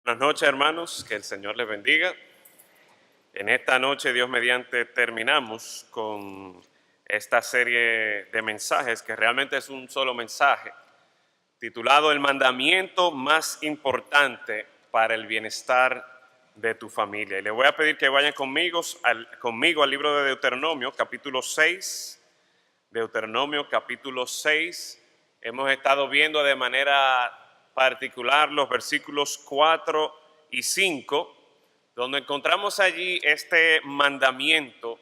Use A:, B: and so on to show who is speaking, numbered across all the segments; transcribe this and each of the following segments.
A: Buenas noches, hermanos, que el Señor les bendiga. En esta noche, Dios mediante, terminamos con esta serie de mensajes, que realmente es un solo mensaje, titulado El mandamiento más importante para el bienestar de tu familia. Y les voy a pedir que vayan conmigo al libro de Deuteronomio, capítulo 6. Deuteronomio, capítulo 6. Hemos estado viendo de manera particular los versículos 4 y 5, donde encontramos allí este mandamiento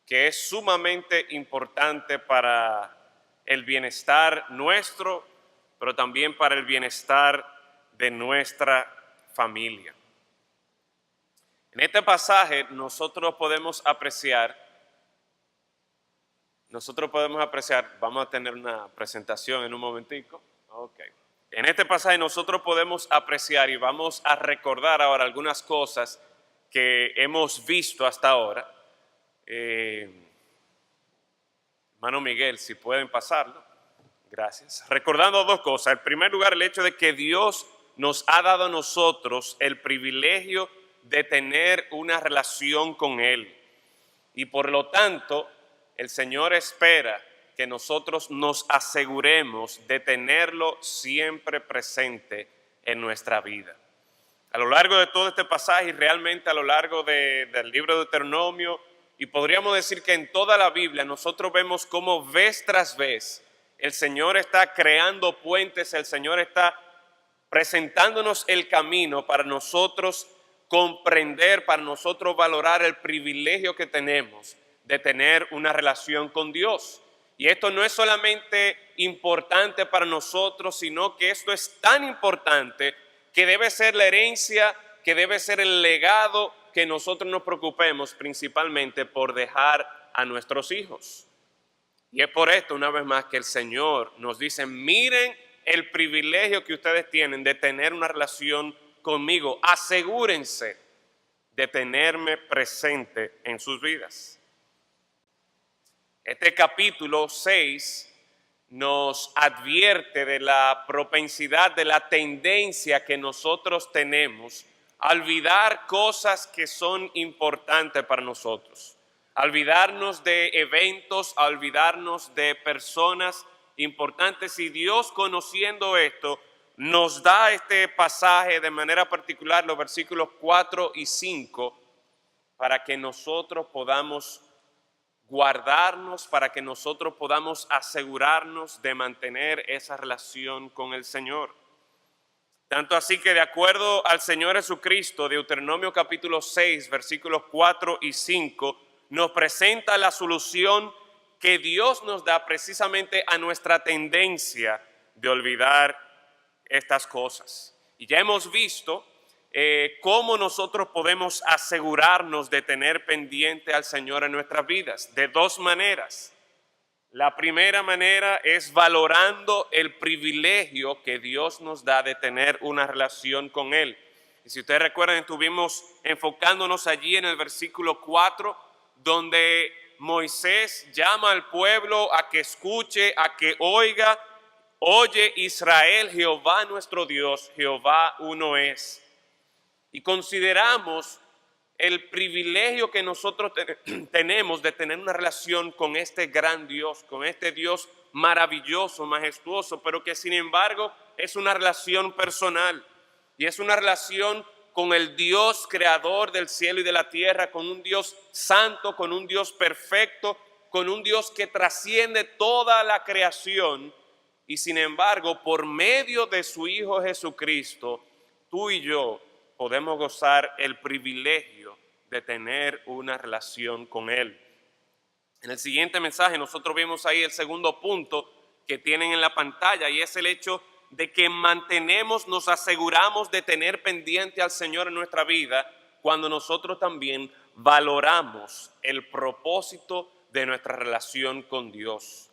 A: que es sumamente importante para el bienestar nuestro, pero también para el bienestar de nuestra familia. En este pasaje nosotros podemos apreciar, vamos a tener una presentación en un momentico. Ok. En este pasaje nosotros podemos apreciar y vamos a recordar ahora algunas cosas que hemos visto hasta ahora. Hermano Miguel, si pueden pasarlo. Gracias. Recordando dos cosas. En primer lugar, el hecho de que Dios nos ha dado a nosotros el privilegio de tener una relación con Él. Y por lo tanto, el Señor espera que nosotros nos aseguremos de tenerlo siempre presente en nuestra vida. A lo largo de todo este pasaje y realmente a lo largo del libro de Deuteronomio, y podríamos decir que en toda la Biblia nosotros vemos cómo vez tras vez el Señor está creando puentes, el Señor está presentándonos el camino para nosotros comprender, para nosotros valorar el privilegio que tenemos de tener una relación con Dios. Y esto no es solamente importante para nosotros, sino que esto es tan importante que debe ser la herencia, que debe ser el legado que nosotros nos preocupemos principalmente por dejar a nuestros hijos. Y es por esto, una vez más, que el Señor nos dice, miren el privilegio que ustedes tienen de tener una relación conmigo. Asegúrense de tenerme presente en sus vidas. Este capítulo 6 nos advierte de la propensidad, de la tendencia que nosotros tenemos a olvidar cosas que son importantes para nosotros. A olvidarnos de eventos, a olvidarnos de personas importantes. Y Dios, conociendo esto, nos da este pasaje de manera particular, los versículos 4 y 5, para que nosotros podamos guardarnos, para que nosotros podamos asegurarnos de mantener esa relación con el Señor. Tanto así que de acuerdo al Señor Jesucristo, Deuteronomio capítulo 6, versículos 4 y 5, nos presenta la solución que Dios nos da precisamente a nuestra tendencia de olvidar estas cosas. Y ya hemos visto cómo nosotros podemos asegurarnos de tener pendiente al Señor en nuestras vidas, de dos maneras. La primera manera es valorando el privilegio que Dios nos da de tener una relación con Él. Y si ustedes recuerdan, estuvimos enfocándonos allí en el versículo 4, donde Moisés llama al pueblo a que escuche, a que oiga. Oye Israel, Jehová nuestro Dios, Jehová uno es. Y consideramos el privilegio que nosotros tenemos de tener una relación con este gran Dios, con este Dios maravilloso, majestuoso, pero que sin embargo es una relación personal y es una relación con el Dios creador del cielo y de la tierra, con un Dios santo, con un Dios perfecto, con un Dios que trasciende toda la creación. Y sin embargo, por medio de su Hijo Jesucristo, tú y yo podemos gozar el privilegio de tener una relación con Él. En el siguiente mensaje nosotros vemos ahí el segundo punto que tienen en la pantalla, y es el hecho de que nos aseguramos de tener pendiente al Señor en nuestra vida cuando nosotros también valoramos el propósito de nuestra relación con Dios.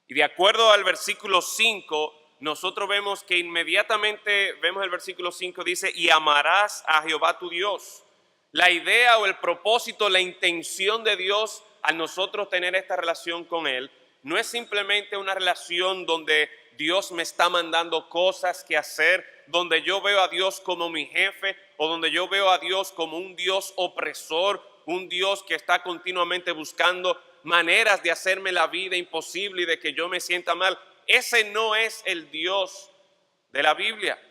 A: Y de acuerdo al versículo 5, nosotros vemos que inmediatamente, vemos el versículo 5, dice, y amarás a Jehová tu Dios. La idea o el propósito, la intención de Dios al nosotros tener esta relación con Él, no es simplemente una relación donde Dios me está mandando cosas que hacer, donde yo veo a Dios como mi jefe o donde yo veo a Dios como un Dios opresor, un Dios que está continuamente buscando maneras de hacerme la vida imposible y de que yo me sienta mal. Ese no es el Dios de la Biblia.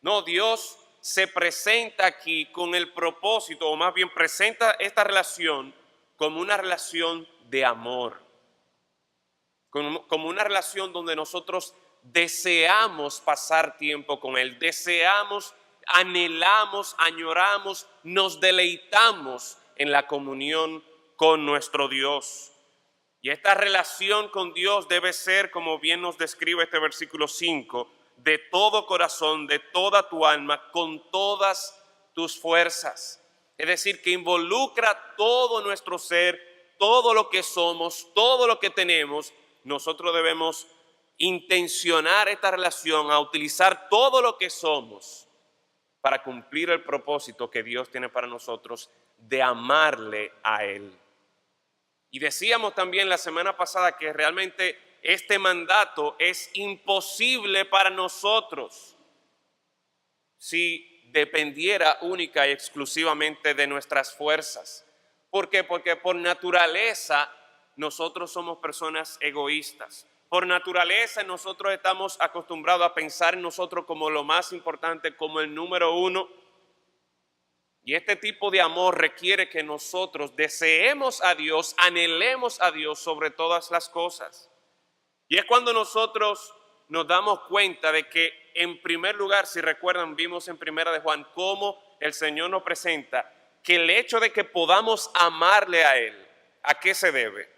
A: No, Dios se presenta aquí con el propósito, o más bien presenta esta relación como una relación de amor, como una relación donde nosotros deseamos pasar tiempo con Él, deseamos, anhelamos, añoramos, nos deleitamos en la comunión con nuestro Dios. Y esta relación con Dios debe ser, como bien nos describe este versículo 5, de todo corazón, de toda tu alma, con todas tus fuerzas. Es decir, que involucra todo nuestro ser, todo lo que somos, todo lo que tenemos. Nosotros debemos intencionar esta relación a utilizar todo lo que somos para cumplir el propósito que Dios tiene para nosotros de amarle a Él. Y decíamos también la semana pasada que realmente este mandato es imposible para nosotros si dependiera única y exclusivamente de nuestras fuerzas. ¿Por qué? Porque por naturaleza nosotros somos personas egoístas. Por naturaleza nosotros estamos acostumbrados a pensar en nosotros como lo más importante, como el número uno. Y este tipo de amor requiere que nosotros deseemos a Dios, anhelemos a Dios sobre todas las cosas. Y es cuando nosotros nos damos cuenta de que, en primer lugar, si recuerdan, vimos en Primera de Juan cómo el Señor nos presenta que el hecho de que podamos amarle a Él, ¿a qué se debe?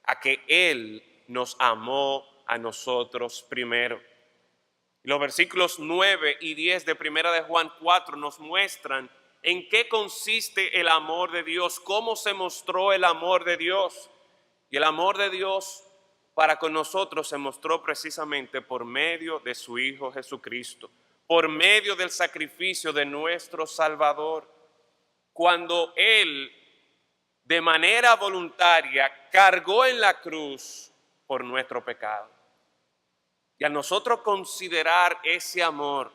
A: A que Él nos amó a nosotros primero. Los versículos 9 y 10 de Primera de Juan 4 nos muestran en qué consiste el amor de Dios, cómo se mostró el amor de Dios. Y el amor de Dios para con nosotros se mostró precisamente por medio de su Hijo Jesucristo, por medio del sacrificio de nuestro Salvador, cuando Él de manera voluntaria cargó en la cruz por nuestro pecado. Y a nosotros considerar ese amor,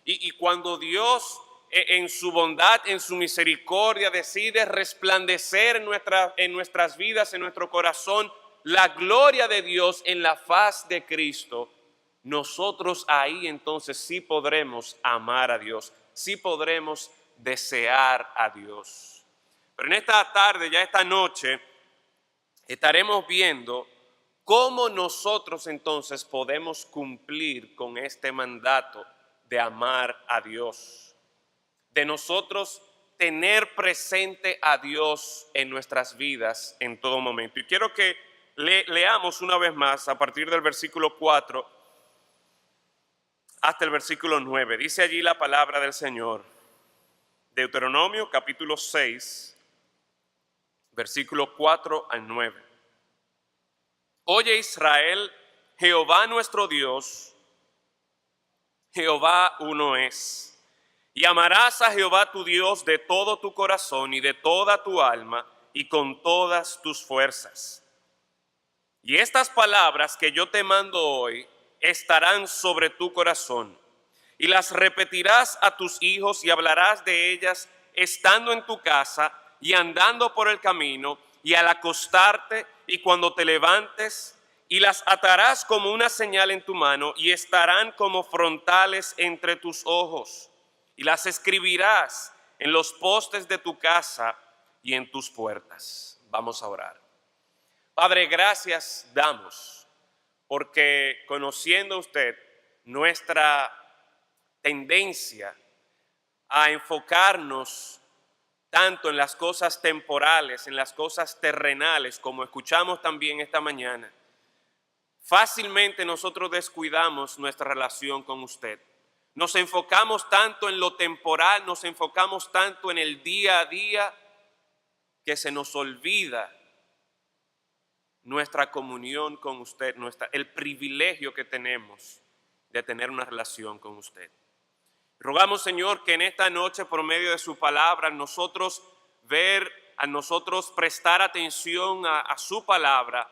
A: y cuando Dios en su bondad, en su misericordia, decide resplandecer en nuestras vidas, en nuestro corazón, la gloria de Dios en la faz de Cristo, nosotros ahí entonces sí podremos amar a Dios, sí podremos desear a Dios. Pero en esta tarde, ya esta noche, estaremos viendo cómo nosotros entonces podemos cumplir con este mandato de amar a Dios, de nosotros tener presente a Dios en nuestras vidas en todo momento. Y quiero que leamos una vez más a partir del versículo 4 hasta el versículo 9. Dice allí la palabra del Señor. Deuteronomio capítulo 6, versículo 4 al 9. Oye Israel, Jehová nuestro Dios, Jehová uno es. Y amarás a Jehová tu Dios de todo tu corazón y de toda tu alma y con todas tus fuerzas. Y estas palabras que yo te mando hoy estarán sobre tu corazón, y las repetirás a tus hijos y hablarás de ellas estando en tu casa y andando por el camino y al acostarte y cuando te levantes, y las atarás como una señal en tu mano y estarán como frontales entre tus ojos, y las escribirás en los postes de tu casa y en tus puertas. Vamos a orar. Padre, gracias damos porque conociendo usted nuestra tendencia a enfocarnos tanto en las cosas temporales, en las cosas terrenales, como escuchamos también esta mañana, fácilmente nosotros descuidamos nuestra relación con usted. Nos enfocamos tanto en lo temporal, nos enfocamos tanto en el día a día, que se nos olvida nuestra comunión con usted, el privilegio que tenemos de tener una relación con usted. Rogamos, Señor, que en esta noche, por medio de su palabra, nosotros prestar atención a su palabra,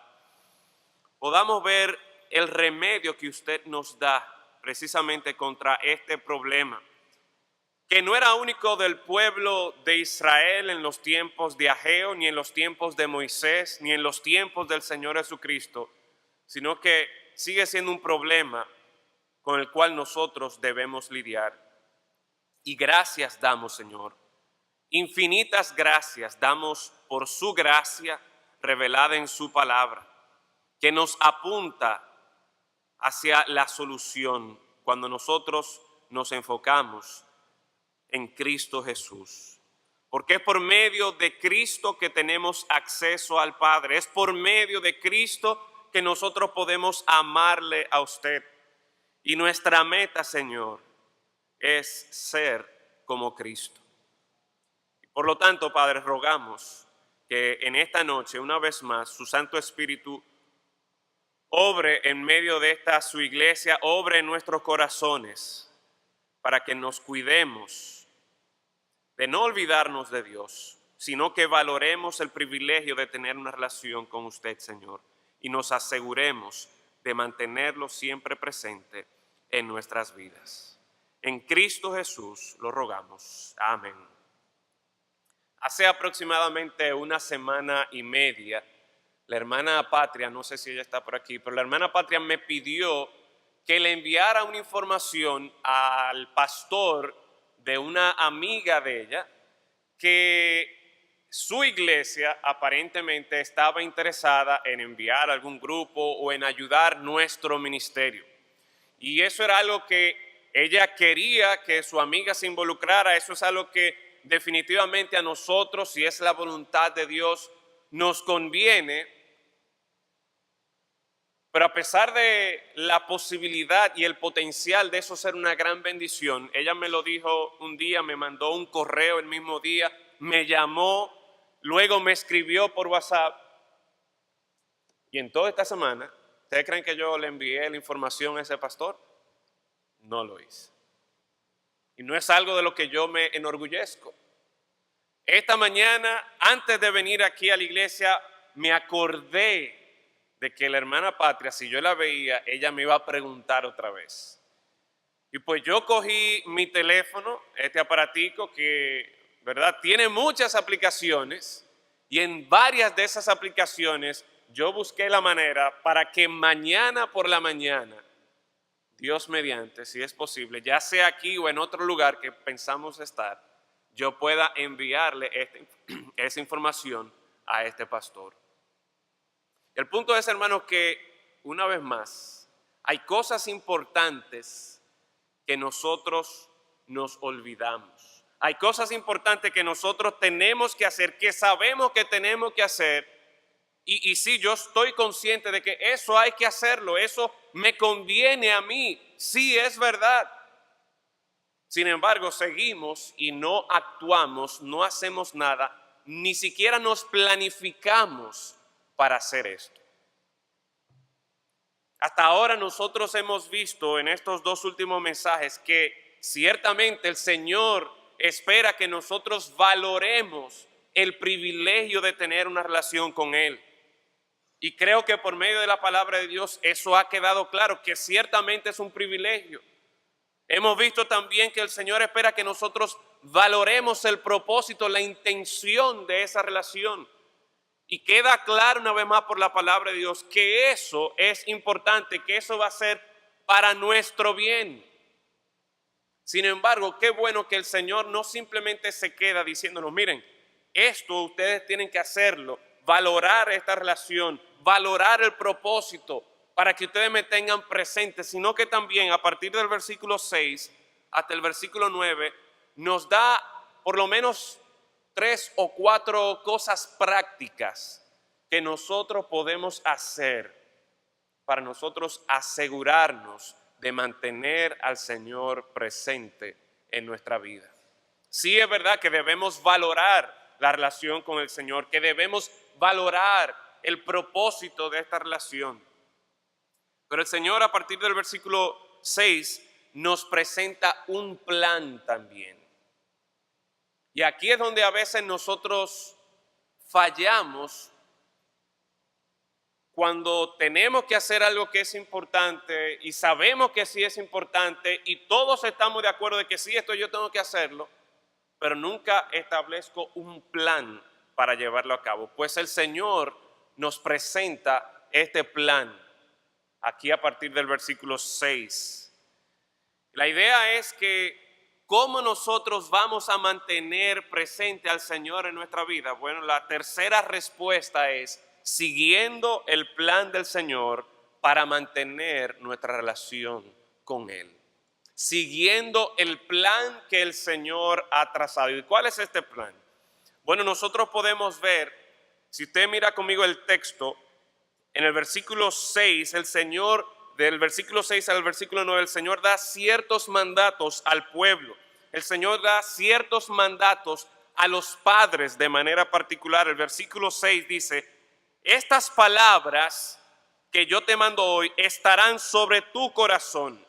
A: podamos ver el remedio que usted nos da precisamente contra este problema, que no era único del pueblo de Israel en los tiempos de Ageo, ni en los tiempos de Moisés, ni en los tiempos del Señor Jesucristo, sino que sigue siendo un problema con el cual nosotros debemos lidiar. Y gracias damos, Señor. Infinitas gracias damos por su gracia revelada en su palabra, que nos apunta hacia la solución cuando nosotros nos enfocamos en Cristo Jesús. Porque es por medio de Cristo que tenemos acceso al Padre. Es por medio de Cristo que nosotros podemos amarle a usted. Y nuestra meta, Señor, es ser como Cristo. Por lo tanto, Padre, rogamos que en esta noche, una vez más, su Santo Espíritu obre en medio de esta su iglesia, obre en nuestros corazones, para que nos cuidemos de no olvidarnos de Dios, sino que valoremos el privilegio de tener una relación con usted, Señor, y nos aseguremos de mantenerlo siempre presente en nuestras vidas. En Cristo Jesús lo rogamos. Amén. Hace aproximadamente una semana y media, la hermana Patria, no sé si ella está por aquí, pero la hermana Patria me pidió que le enviara una información al pastor de una amiga de ella, que su iglesia aparentemente estaba interesada en enviar a algún grupo o en ayudar nuestro ministerio. Y eso era algo que ella quería que su amiga se involucrara. Eso es algo que definitivamente a nosotros, si es la voluntad de Dios, nos conviene. Pero a pesar de la posibilidad y el potencial de eso ser una gran bendición, ella me lo dijo un día, me mandó un correo el mismo día, me llamó, luego me escribió por WhatsApp. Y en toda esta semana, ¿ustedes creen que yo le envié la información a ese pastor? No lo hice. Y no es algo de lo que yo me enorgullezco. Esta mañana, antes de venir aquí a la iglesia, me acordé de que la hermana Patria, si yo la veía, ella me iba a preguntar otra vez. Y pues yo cogí mi teléfono, este aparatico que, ¿verdad?, tiene muchas aplicaciones, y en varias de esas aplicaciones yo busqué la manera para que mañana por la mañana, Dios mediante, si es posible, ya sea aquí o en otro lugar que pensamos estar, yo pueda enviarle esa información a este pastor. El punto es, hermanos, que una vez más, hay cosas importantes que nosotros nos olvidamos. Hay cosas importantes que nosotros tenemos que hacer, que sabemos que tenemos que hacer. Y sí, yo estoy consciente de que eso hay que hacerlo, eso me conviene a mí. Sí, es verdad. Sin embargo, seguimos y no actuamos, no hacemos nada, ni siquiera nos planificamos para hacer esto. Hasta ahora nosotros hemos visto en estos dos últimos mensajes que ciertamente el Señor espera que nosotros valoremos el privilegio de tener una relación con Él. Y creo que por medio de la palabra de Dios eso ha quedado claro, que ciertamente es un privilegio. Hemos visto también que el Señor espera que nosotros valoremos el propósito, la intención de esa relación. Y queda claro una vez más por la palabra de Dios que eso es importante, que eso va a ser para nuestro bien. Sin embargo, qué bueno que el Señor no simplemente se queda diciéndonos, miren, esto ustedes tienen que hacerlo, valorar esta relación, valorar el propósito para que ustedes me tengan presente, sino que también a partir del versículo 6 hasta el versículo 9 nos da por lo menos 3 o 4 cosas prácticas que nosotros podemos hacer para nosotros asegurarnos de mantener al Señor presente en nuestra vida. Sí, es verdad que debemos valorar la relación con el Señor, que debemos valorar el propósito de esta relación. Pero el Señor a partir del versículo 6 nos presenta un plan también. Y aquí es donde a veces nosotros fallamos cuando tenemos que hacer algo que es importante y sabemos que sí es importante y todos estamos de acuerdo de que sí, esto yo tengo que hacerlo, pero nunca establezco un plan para llevarlo a cabo. Pues el Señor nos presenta este plan aquí a partir del versículo 6. La idea es que cómo nosotros vamos a mantener presente al Señor en nuestra vida. Bueno, la tercera respuesta es siguiendo el plan del Señor para mantener nuestra relación con Él. Siguiendo el plan que el Señor ha trazado. ¿Y cuál es este plan? Bueno, nosotros podemos ver, si usted mira conmigo el texto, en el versículo 6, el Señor, del versículo 6 al versículo 9, el Señor da ciertos mandatos al pueblo. El Señor da ciertos mandatos a los padres de manera particular. El versículo 6 dice, estas palabras que yo te mando hoy estarán sobre tu corazón.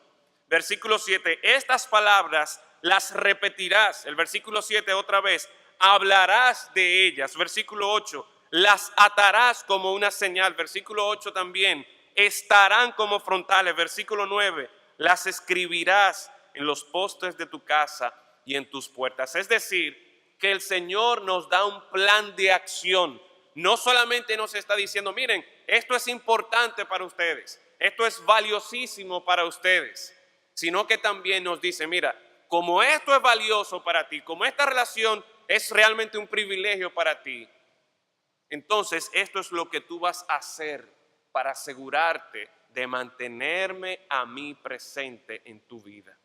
A: Versículo 7, estas palabras las repetirás. El versículo 7 otra vez, hablarás de ellas. Versículo 8, las atarás como una señal. Versículo 8 también, estarán como frontales. Versículo 9, las escribirás en los postes de tu casa y en tus puertas. Es decir, que el Señor nos da un plan de acción. No solamente nos está diciendo, miren, esto es importante para ustedes, esto es valiosísimo para ustedes, sino que también nos dice, mira, como esto es valioso para ti, como esta relación es realmente un privilegio para ti, entonces esto es lo que tú vas a hacer para asegurarte de mantenerme a mí presente en tu vida.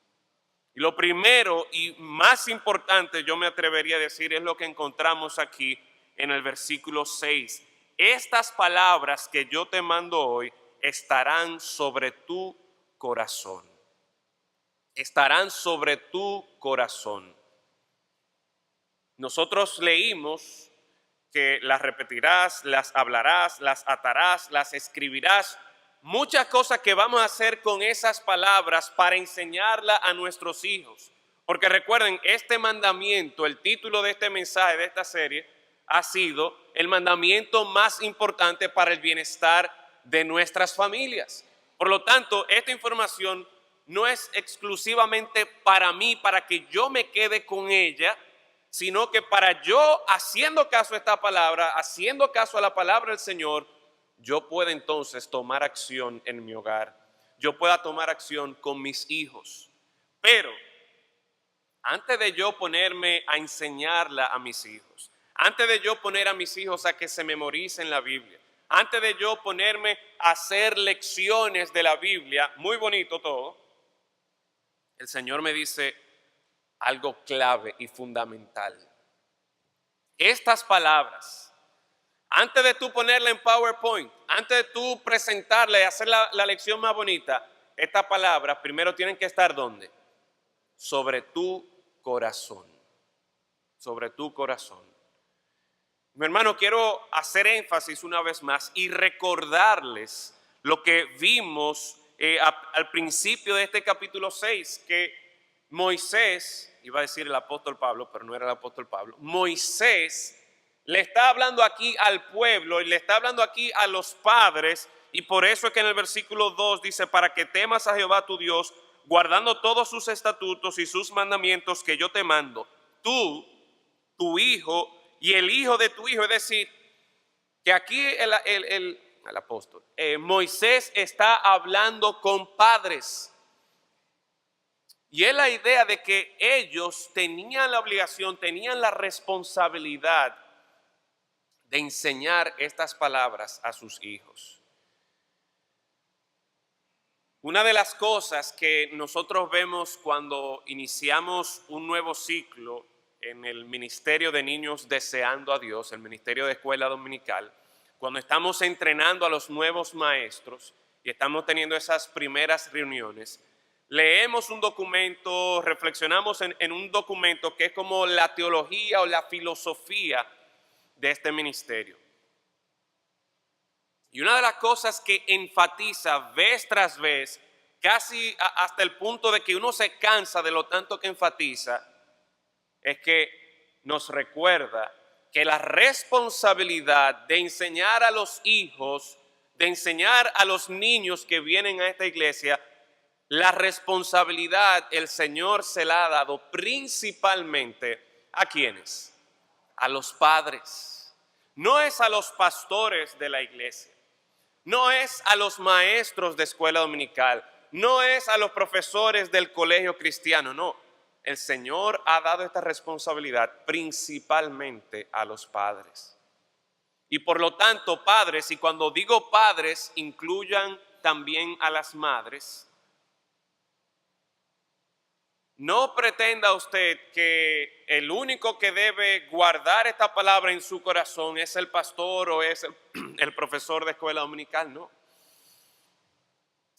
A: Y lo primero y más importante, yo me atrevería a decir, es lo que encontramos aquí en el versículo 6. Estas palabras que yo te mando hoy estarán sobre tu corazón. Estarán sobre tu corazón. Nosotros leímos que las repetirás, las hablarás, las atarás, las escribirás. Muchas cosas que vamos a hacer con esas palabras para enseñarla a nuestros hijos. Porque recuerden, este mandamiento, el título de este mensaje, de esta serie, ha sido el mandamiento más importante para el bienestar de nuestras familias. Por lo tanto, esta información no es exclusivamente para mí, para que yo me quede con ella, sino que para yo, haciendo caso a esta palabra, haciendo caso a la palabra del Señor, yo pueda entonces tomar acción en mi hogar, yo pueda tomar acción con mis hijos. Pero antes de yo ponerme a enseñarla a mis hijos, antes de yo poner a mis hijos a que se memoricen la Biblia, antes de yo ponerme a hacer lecciones de la Biblia, muy bonito todo, el Señor me dice algo clave y fundamental. Estas palabras, antes de tú ponerla en PowerPoint, antes de tú presentarla y hacer la lección más bonita, estas palabras primero tienen que estar ¿dónde? Sobre tu corazón. Sobre tu corazón. Mi hermano, quiero hacer énfasis una vez más y recordarles lo que vimos al principio de este capítulo 6, que Moisés, iba a decir el apóstol Pablo, pero no era el apóstol Pablo, Moisés le está hablando aquí al pueblo y le está hablando aquí a los padres, y por eso es que en el versículo 2 dice, para que temas a Jehová tu Dios, guardando todos sus estatutos y sus mandamientos que yo te mando, tú, tu hijo y el hijo de tu hijo. Es decir, que aquí el apóstol, Moisés está hablando con padres. Y es la idea de que ellos tenían la obligación, tenían la responsabilidad de enseñar estas palabras a sus hijos. Una de las cosas que nosotros vemos cuando iniciamos un nuevo ciclo en el Ministerio de Niños Deseando a Dios, el Ministerio de Escuela Dominical, cuando estamos entrenando a los nuevos maestros y estamos teniendo esas primeras reuniones, leemos un documento, reflexionamos en un documento que es como la teología o la filosofía de este ministerio. Y una de las cosas que enfatiza vez tras vez, casi hasta el punto de que uno se cansa de lo tanto que enfatiza, es que nos recuerda que la responsabilidad de enseñar a los hijos de enseñar a los niños que vienen a esta iglesia, la responsabilidad el Señor se la ha dado principalmente ¿a quiénes? A los padres. No es a los pastores de la iglesia, no es a los maestros de escuela dominical, no es a los profesores del colegio cristiano, no. El Señor ha dado esta responsabilidad principalmente a los padres. Y por lo tanto, padres, y cuando digo padres, incluyan también a las madres, no pretenda usted que el único que debe guardar esta palabra en su corazón es el pastor o es el profesor de escuela dominical, no.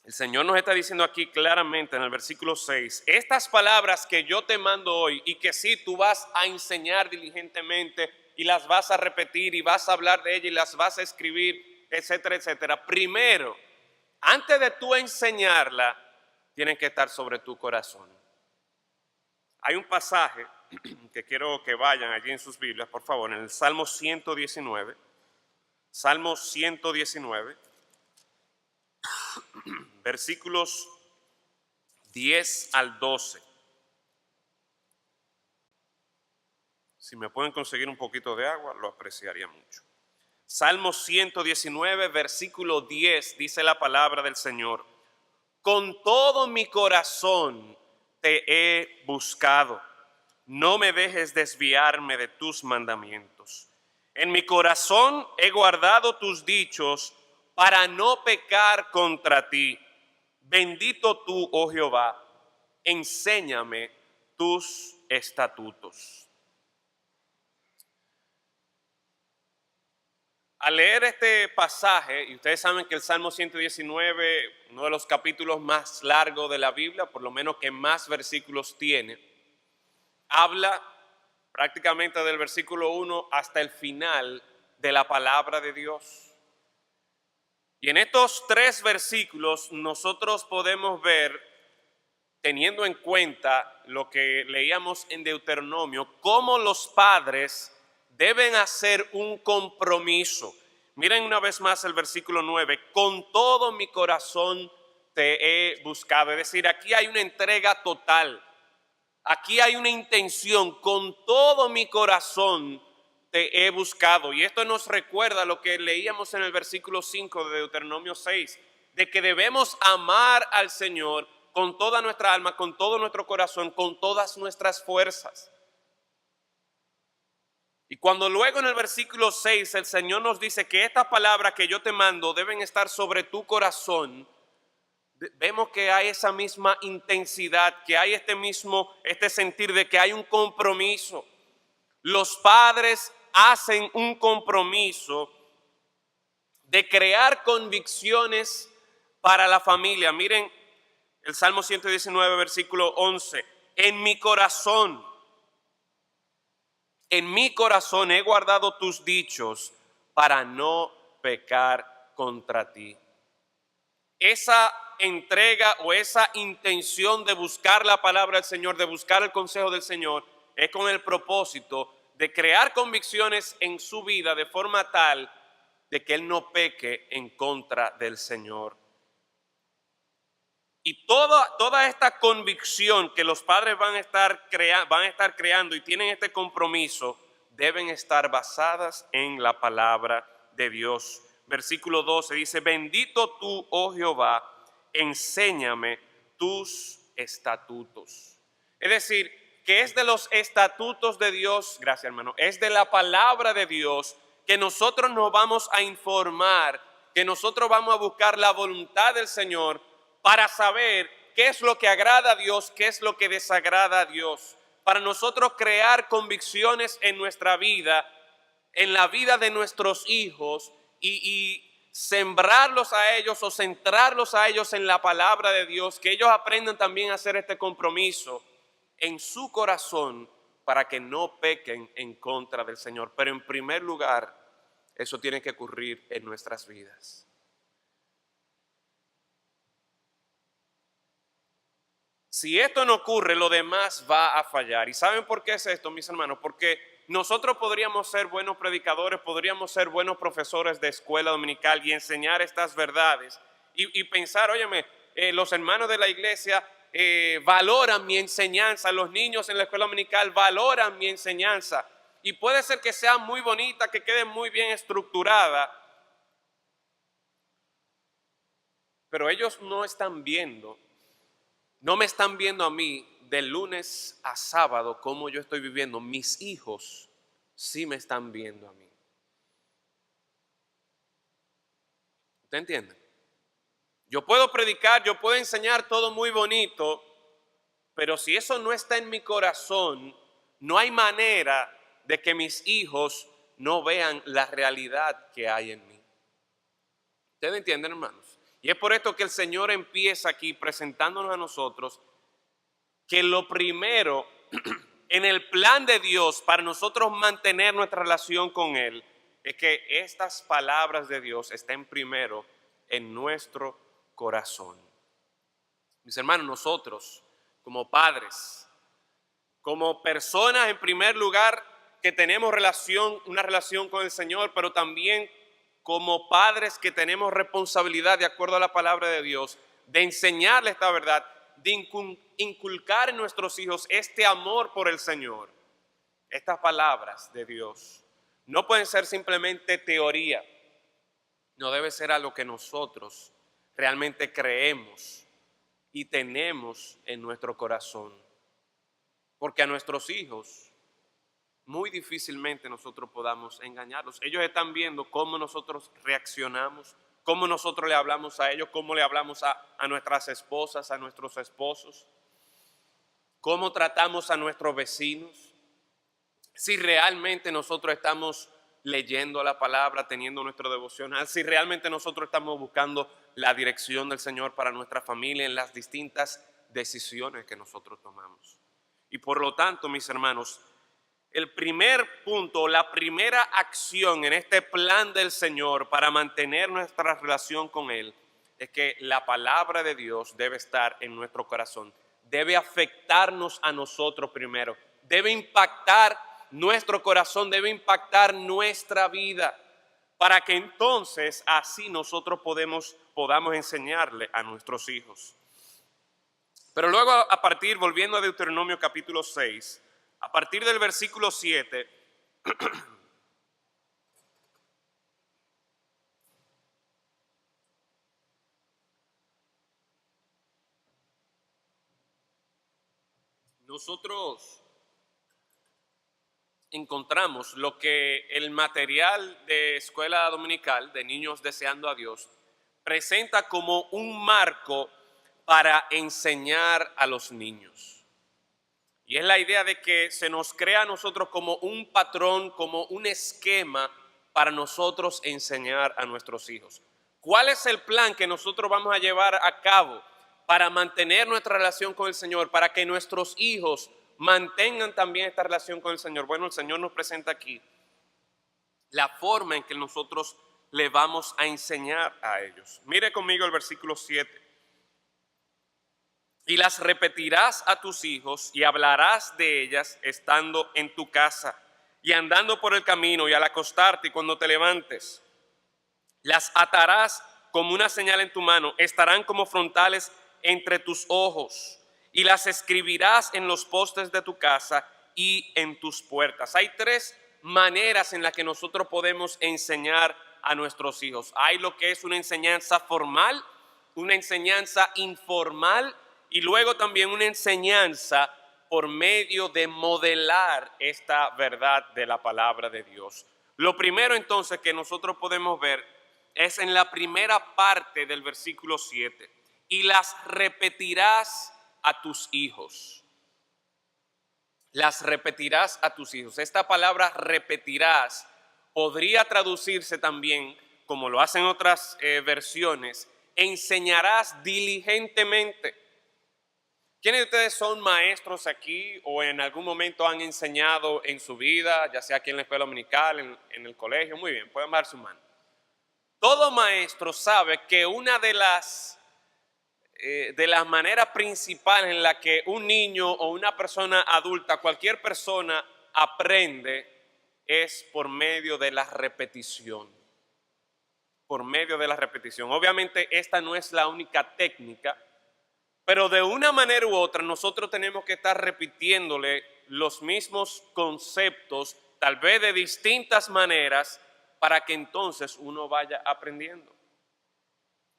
A: El Señor nos está diciendo aquí claramente en el versículo 6, estas palabras que yo te mando hoy y que sí tú vas a enseñar diligentemente y las vas a repetir y vas a hablar de ellas y las vas a escribir, etcétera, etcétera. Primero, antes de tú enseñarla, tienen que estar sobre tu corazón. Hay un pasaje que quiero que vayan allí en sus Biblias, por favor, en el Salmo 119. Salmo 119, versículos 10 al 12. Si me pueden conseguir un poquito de agua, lo apreciaría mucho. Salmo 119, versículo 10, dice la palabra del Señor. Con todo mi corazón te he buscado. No me dejes desviarme de tus mandamientos. En mi corazón he guardado tus dichos para no pecar contra ti. Bendito tú, oh Jehová, enséñame tus estatutos. Al leer este pasaje, y ustedes saben que el Salmo 119, uno de los capítulos más largos de la Biblia, por lo menos que más versículos tiene, habla prácticamente del versículo 1 hasta el final de la palabra de Dios. Y en estos 3 versículos nosotros podemos ver, teniendo en cuenta lo que leíamos en Deuteronomio, cómo los padres deben hacer un compromiso. Miren una vez más el versículo 9, con todo mi corazón te he buscado. Es decir, aquí hay una entrega total, aquí hay una intención, con todo mi corazón te he buscado. Y esto nos recuerda lo que leíamos en el versículo 5 de Deuteronomio 6, de que debemos amar al Señor con toda nuestra alma, con todo nuestro corazón, con todas nuestras fuerzas. Y cuando luego en el versículo 6 el Señor nos dice que estas palabras que yo te mando deben estar sobre tu corazón, vemos que hay esa misma intensidad, que hay este sentir de que hay un compromiso. Los padres hacen un compromiso de crear convicciones para la familia. Miren el Salmo 119, versículo 11. En mi corazón he guardado tus dichos para no pecar contra ti. Esa entrega o esa intención de buscar la palabra del Señor, de buscar el consejo del Señor, es con el propósito de crear convicciones en su vida de forma tal de que él no peque en contra del Señor. Y toda esta convicción que los padres van a estar creando y tienen este compromiso, deben estar basadas en la palabra de Dios. Versículo 12 dice, bendito tú, oh Jehová, enséñame tus estatutos. Es decir, que es de los estatutos de Dios, gracias hermano, es de la palabra de Dios que nosotros nos vamos a informar, que nosotros vamos a buscar la voluntad del Señor para saber qué es lo que agrada a Dios, qué es lo que desagrada a Dios, para nosotros crear convicciones en nuestra vida, en la vida de nuestros hijos y sembrarlos a ellos o centrarlos a ellos en la palabra de Dios, que ellos aprendan también a hacer este compromiso en su corazón para que no pequen en contra del Señor. Pero en primer lugar, eso tiene que ocurrir en nuestras vidas. Si esto no ocurre, lo demás va a fallar. ¿Y saben por qué es esto, mis hermanos? Porque nosotros podríamos ser buenos predicadores, podríamos ser buenos profesores de escuela dominical y enseñar estas verdades y pensar, óyeme, los hermanos de la iglesia valoran mi enseñanza, los niños en la escuela dominical valoran mi enseñanza. Y puede ser que sea muy bonita, que quede muy bien estructurada, pero ellos no están viendo, no me están viendo a mí de lunes a sábado cómo yo estoy viviendo. Mis hijos sí me están viendo a mí. ¿Usted entiende? Yo puedo predicar, yo puedo enseñar todo muy bonito, pero si eso no está en mi corazón, no hay manera de que mis hijos no vean la realidad que hay en mí. ¿Ustedes entienden, hermanos? Y es por esto que el Señor empieza aquí presentándonos a nosotros que lo primero en el plan de Dios para nosotros mantener nuestra relación con Él es que estas palabras de Dios estén primero en nuestro corazón. Mis hermanos, nosotros como padres, como personas en primer lugar que tenemos una relación con el Señor, pero también como padres que tenemos responsabilidad de acuerdo a la palabra de Dios, de enseñarles esta verdad, de inculcar en nuestros hijos este amor por el Señor. Estas palabras de Dios no pueden ser simplemente teoría, no debe ser algo que nosotros realmente creemos y tenemos en nuestro corazón. Porque a nuestros hijos muy difícilmente nosotros podamos engañarlos. Ellos están viendo cómo nosotros reaccionamos, cómo nosotros le hablamos a ellos, cómo le hablamos a nuestras esposas, a nuestros esposos, cómo tratamos a nuestros vecinos, si realmente nosotros estamos leyendo la palabra, teniendo nuestro devocional, si realmente nosotros estamos buscando la dirección del Señor para nuestra familia en las distintas decisiones que nosotros tomamos. Y por lo tanto, mis hermanos, el primer punto, la primera acción en este plan del Señor para mantener nuestra relación con Él es que la palabra de Dios debe estar en nuestro corazón, debe afectarnos a nosotros primero, debe impactar nuestro corazón, debe impactar nuestra vida, para que entonces así nosotros podamos enseñarle a nuestros hijos. Pero luego volviendo a Deuteronomio capítulo 6, a partir del versículo 7, nosotros encontramos lo que el material de escuela dominical de niños deseando a Dios presenta como un marco para enseñar a los niños. Y es la idea de que se nos crea a nosotros como un patrón, como un esquema para nosotros enseñar a nuestros hijos. ¿Cuál es el plan que nosotros vamos a llevar a cabo para mantener nuestra relación con el Señor, para que nuestros hijos mantengan también esta relación con el Señor? Bueno, el Señor nos presenta aquí la forma en que nosotros le vamos a enseñar a ellos. Mire conmigo el versículo 7. Y las repetirás a tus hijos y hablarás de ellas estando en tu casa y andando por el camino y al acostarte y cuando te levantes. Las atarás como una señal en tu mano, estarán como frontales entre tus ojos y las escribirás en los postes de tu casa y en tus puertas. Hay tres maneras en las que nosotros podemos enseñar a nuestros hijos. Hay lo que es una enseñanza formal, una enseñanza informal y luego también una enseñanza por medio de modelar esta verdad de la palabra de Dios. Lo primero entonces que nosotros podemos ver es en la primera parte del versículo 7. Y las repetirás a tus hijos. Las repetirás a tus hijos. Esta palabra repetirás podría traducirse también, como lo hacen otras versiones, enseñarás diligentemente. ¿Quiénes de ustedes son maestros aquí o en algún momento han enseñado en su vida, ya sea aquí en la escuela dominical, en el colegio? Muy bien, pueden dar su mano. Todo maestro sabe que una de las maneras principales en la que un niño o una persona adulta, cualquier persona aprende, es por medio de la repetición. Por medio de la repetición. Obviamente esta no es la única técnica, pero de una manera u otra nosotros tenemos que estar repitiéndole los mismos conceptos, tal vez de distintas maneras, para que entonces uno vaya aprendiendo,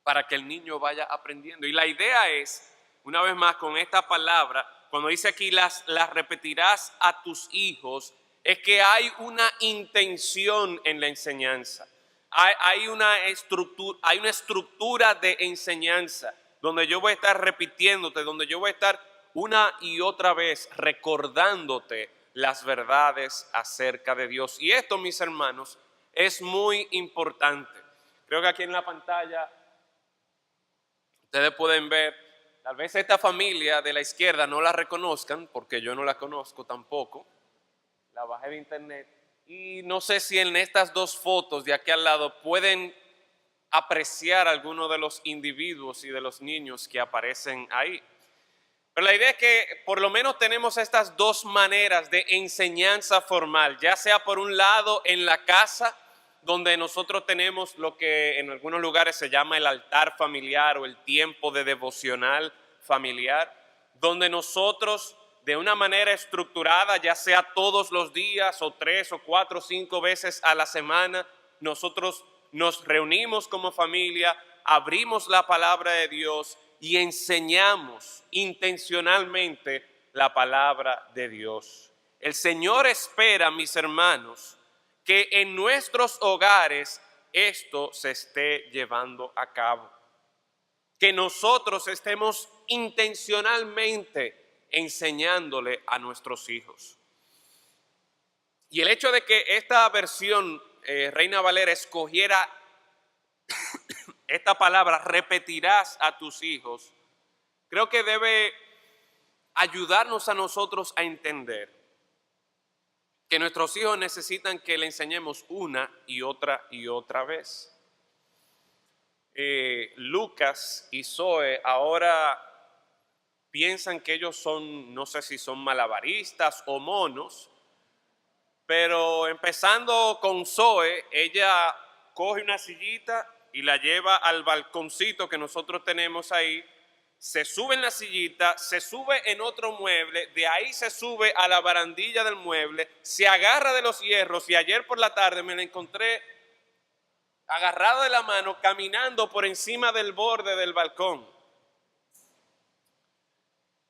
A: para que el niño vaya aprendiendo. Y la idea es, una vez más con esta palabra, cuando dice aquí las repetirás a tus hijos, es que hay una intención en la enseñanza. Hay una estructura de enseñanza donde yo voy a estar repitiéndote, donde yo voy a estar una y otra vez recordándote las verdades acerca de Dios. Y esto, mis hermanos, es muy importante. Creo que aquí en la pantalla ustedes pueden ver, tal vez esta familia de la izquierda no la reconozcan, porque yo no la conozco tampoco, la bajé de internet. Y no sé si en estas dos fotos de aquí al lado pueden apreciar algunos de los individuos y de los niños que aparecen ahí. Pero la idea es que por lo menos tenemos estas dos maneras de enseñanza formal, ya sea por un lado en la casa, donde nosotros tenemos lo que en algunos lugares se llama el altar familiar o el tiempo de devocional familiar, donde nosotros de una manera estructurada, ya sea todos los días o 3 o 4 o 5 veces a la semana, nosotros nos reunimos como familia, abrimos la palabra de Dios y enseñamos intencionalmente la palabra de Dios. El Señor espera, mis hermanos, que en nuestros hogares esto se esté llevando a cabo. Que nosotros estemos intencionalmente enseñándole a nuestros hijos. Y el hecho de que esta versión, Reina Valera, escogiera esta palabra, repetirás a tus hijos, creo que debe ayudarnos a nosotros a entender que nuestros hijos necesitan que le enseñemos una y otra vez. Lucas y Zoe ahora piensan que ellos son, no sé si son malabaristas o monos, pero empezando con Zoe, ella coge una sillita y la lleva al balconcito que nosotros tenemos ahí, se sube en la sillita, se sube en otro mueble, de ahí se sube a la barandilla del mueble, se agarra de los hierros y ayer por la tarde me la encontré agarrada de la mano caminando por encima del borde del balcón.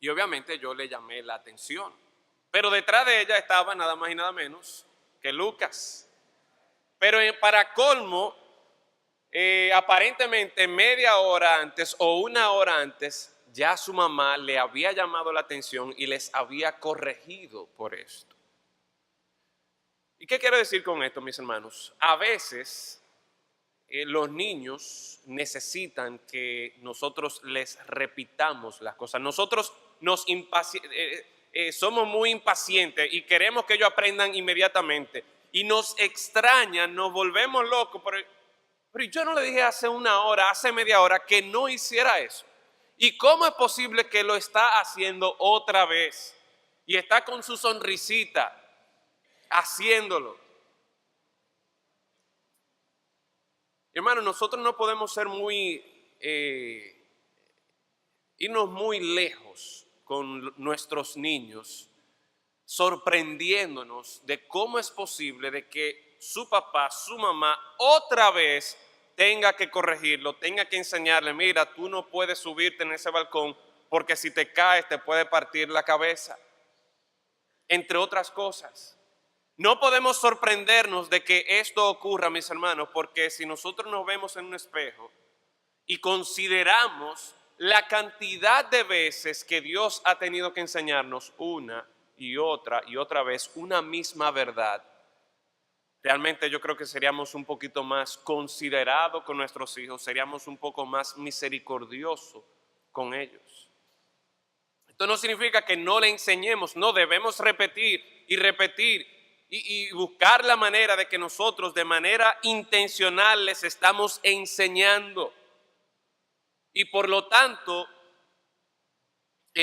A: Y obviamente yo le llamé la atención. Pero detrás de ella estaba nada más y nada menos que Lucas. Pero para colmo, aparentemente media hora antes o una hora antes, ya su mamá le había llamado la atención y les había corregido por esto. ¿Y qué quiero decir con esto, mis hermanos? A veces los niños necesitan que nosotros les repitamos las cosas. Nosotros somos muy impacientes y queremos que ellos aprendan inmediatamente. Y nos extrañan, nos volvemos locos. Pero yo no le dije hace una hora, hace media hora que no hiciera eso. ¿Y cómo es posible que lo está haciendo otra vez? Y está con su sonrisita haciéndolo. Hermano, nosotros no podemos ser irnos muy lejos con nuestros niños, sorprendiéndonos de cómo es posible de que su papá, su mamá, otra vez tenga que corregirlo, tenga que enseñarle, mira, tú no puedes subirte en ese balcón porque si te caes te puede partir la cabeza, entre otras cosas. No podemos sorprendernos de que esto ocurra, mis hermanos, porque si nosotros nos vemos en un espejo y consideramos la cantidad de veces que Dios ha tenido que enseñarnos una y otra vez una misma verdad, realmente yo creo que seríamos un poquito más considerados con nuestros hijos, seríamos un poco más misericordiosos con ellos. Esto no significa que no le enseñemos, no, debemos repetir y repetir y buscar la manera de que nosotros de manera intencional les estamos enseñando. Y por lo tanto,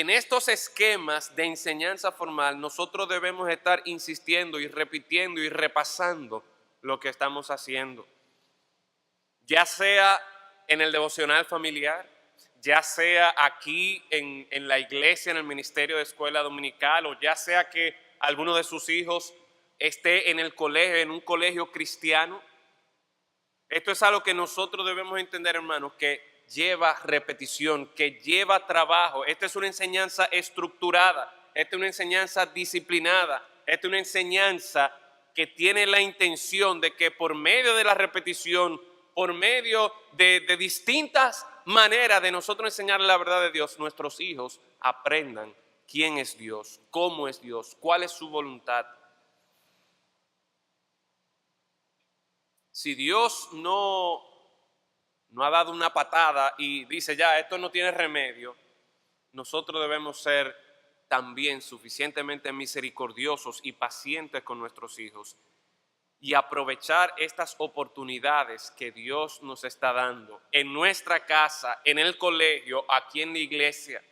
A: en estos esquemas de enseñanza formal nosotros debemos estar insistiendo y repitiendo y repasando lo que estamos haciendo, ya sea en el devocional familiar, ya sea aquí en la iglesia, en el ministerio de escuela dominical, o ya sea que alguno de sus hijos esté en el colegio, en un colegio cristiano. Esto es algo que nosotros debemos entender, hermanos, que lleva repetición, que lleva trabajo. Esta es una enseñanza estructurada, esta es una enseñanza disciplinada, esta es una enseñanza que tiene la intención de que por medio de la repetición, por medio de distintas maneras de nosotros enseñar la verdad de Dios, nuestros hijos aprendan quién es Dios, cómo es Dios, cuál es su voluntad. Si Dios no ha dado una patada y dice ya, esto no tiene remedio, nosotros debemos ser también suficientemente misericordiosos y pacientes con nuestros hijos y aprovechar estas oportunidades que Dios nos está dando en nuestra casa, en el colegio, aquí en la iglesia.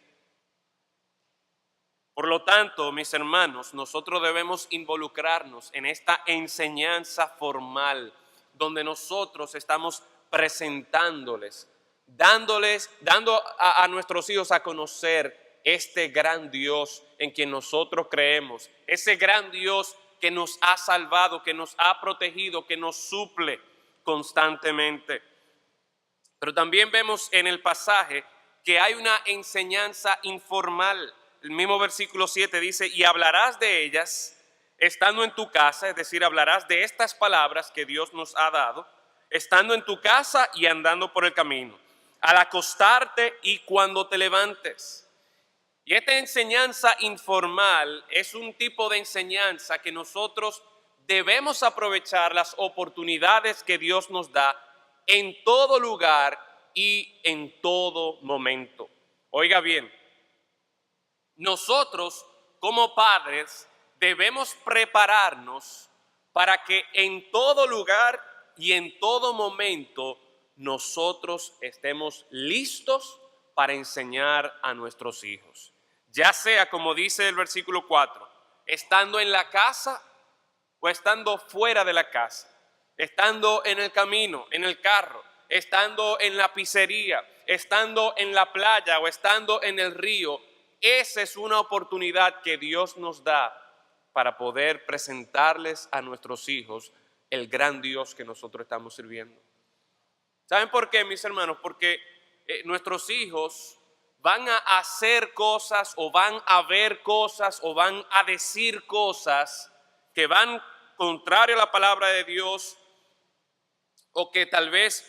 A: Por lo tanto, mis hermanos, nosotros debemos involucrarnos en esta enseñanza formal, donde nosotros estamos presentándoles, dando a nuestros hijos a conocer este gran Dios en quien nosotros creemos, ese gran Dios que nos ha salvado, que nos ha protegido, que nos suple constantemente. Pero también vemos en el pasaje que hay una enseñanza informal. El mismo versículo 7 dice, y hablarás de ellas estando en tu casa, es decir, hablarás de estas palabras que Dios nos ha dado, estando en tu casa y andando por el camino, al acostarte y cuando te levantes. Y esta enseñanza informal es un tipo de enseñanza que nosotros debemos aprovechar las oportunidades que Dios nos da en todo lugar y en todo momento. Oiga bien, nosotros como padres debemos prepararnos para que en todo lugar y en todo momento nosotros estemos listos para enseñar a nuestros hijos. Ya sea, como dice el versículo 4, estando en la casa o estando fuera de la casa, estando en el camino, en el carro, estando en la pizzería, estando en la playa o estando en el río. Esa es una oportunidad que Dios nos da para poder presentarles a nuestros hijos el gran Dios que nosotros estamos sirviendo. ¿Saben por qué, mis hermanos? Porque nuestros hijos van a hacer cosas o van a ver cosas o van a decir cosas que van contrario a la palabra de Dios o que tal vez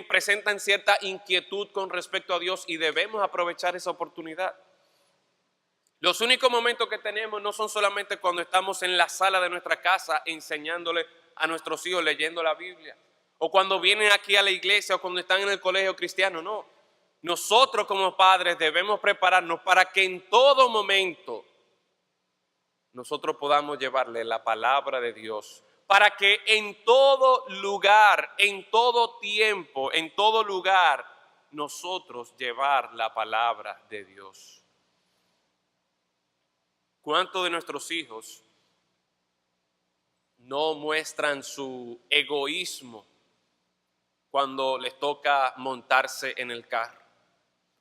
A: presentan cierta inquietud con respecto a Dios, y debemos aprovechar esa oportunidad. Los únicos momentos que tenemos no son solamente cuando estamos en la sala de nuestra casa enseñándole a nuestros hijos leyendo la Biblia, o cuando vienen aquí a la iglesia o cuando están en el colegio cristiano, no. Nosotros como padres debemos prepararnos para que en todo momento nosotros podamos llevarle la palabra de Dios, para que en todo lugar, en todo tiempo, en todo lugar, nosotros llevar la palabra de Dios. ¿Cuántos de nuestros hijos no muestran su egoísmo cuando les toca montarse en el carro?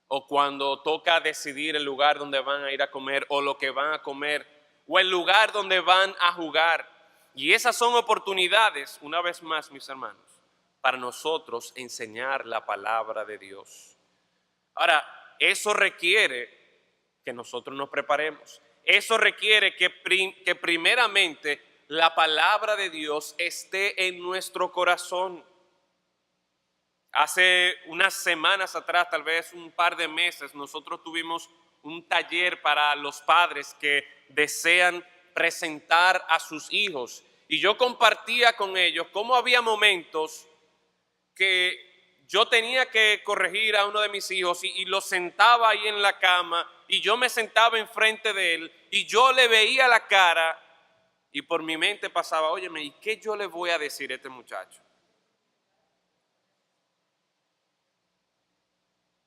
A: O cuando toca decidir el lugar donde van a ir a comer o lo que van a comer o el lugar donde van a jugar. Y esas son oportunidades, una vez más, mis hermanos, para nosotros enseñar la palabra de Dios. Ahora, eso requiere que nosotros nos preparemos. Eso requiere que primeramente la palabra de Dios esté en nuestro corazón. Hace unas semanas atrás, tal vez un par de meses, nosotros tuvimos un taller para los padres que desean presentar a sus hijos. Y yo compartía con ellos cómo había momentos que yo tenía que corregir a uno de mis hijos y lo sentaba ahí en la cama y yo me sentaba enfrente de él y yo le veía la cara y por mi mente pasaba, óyeme, ¿y qué yo le voy a decir a este muchacho?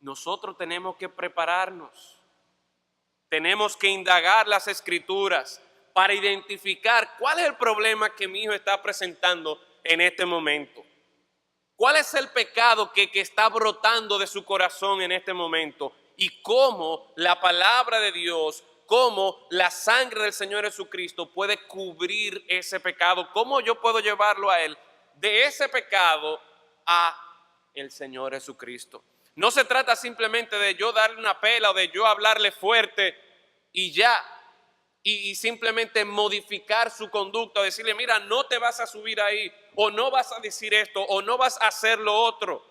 A: Nosotros tenemos que prepararnos. Tenemos que indagar las Escrituras para identificar cuál es el problema que mi hijo está presentando en este momento. ¿Cuál es el pecado que está brotando de su corazón en este momento? Y cómo la palabra de Dios, cómo la sangre del Señor Jesucristo puede cubrir ese pecado. ¿Cómo yo puedo llevarlo a Él de ese pecado a el Señor Jesucristo? No se trata simplemente de yo darle una pela o de yo hablarle fuerte y ya. Y simplemente modificar su conducta, decirle, mira, no te vas a subir ahí, o no vas a decir esto, o no vas a hacer lo otro.